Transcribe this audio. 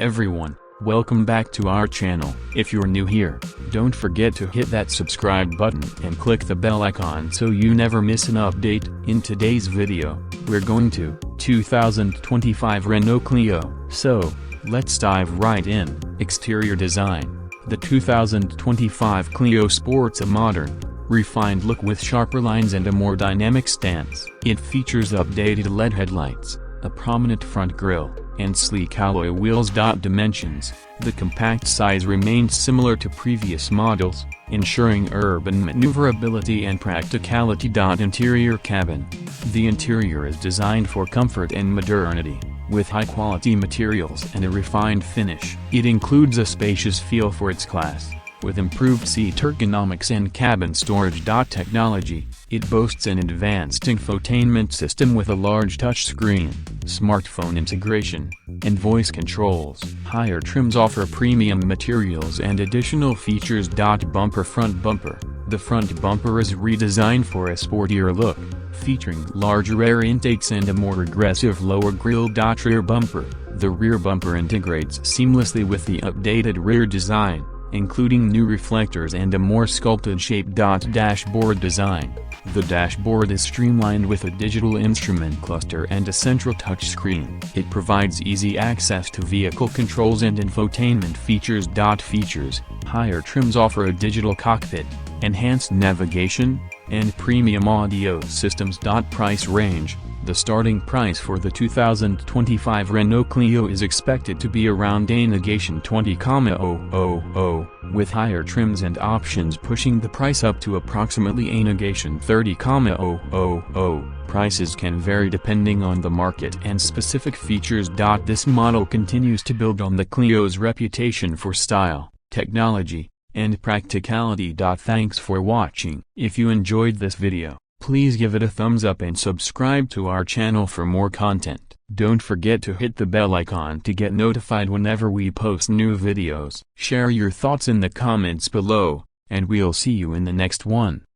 everyone, welcome back to our channel. If you're new here, don't forget to hit that subscribe button and click the bell icon so you never miss an update. In today's video, we're going to 2025 Renault Clio. So, let's dive right in. Exterior design. The 2025 Clio sports a modern, refined look with sharper lines and a more dynamic stance. It features updated LED headlights, a prominent front grille, and sleek alloy wheels. Dimensions. The compact size remains similar to previous models, ensuring urban maneuverability and practicality. Interior cabin. The interior is designed for comfort and modernity, with high-quality materials and a refined finish. It includes a spacious feel for its class, with improved seat ergonomics and cabin storage. Technology. It boasts an advanced infotainment system with a large touchscreen, smartphone integration, and voice controls. Higher trims offer premium materials and additional features. Bumper. Front bumper. The front bumper is redesigned for a sportier look, featuring larger air intakes and a more aggressive lower grille. Rear bumper. The rear bumper integrates seamlessly with the updated rear design, including new reflectors and a more sculpted shape. Dashboard design. The dashboard is streamlined with a digital instrument cluster and a central touchscreen. It provides easy access to vehicle controls and infotainment features. Features. Higher trims offer a digital cockpit, enhanced navigation, and premium audio systems. Price range. The starting price for the 2025 Renault Clio is expected to be around $20,000, with higher trims and options pushing the price up to approximately $30,000. Prices can vary depending on the market and specific features. This model continues to build on the Clio's reputation for style, technology, and practicality. Thanks for watching. If you enjoyed this video, please give it a thumbs up and subscribe to our channel for more content. Don't forget to hit the bell icon to get notified whenever we post new videos. Share your thoughts in the comments below, and we'll see you in the next one.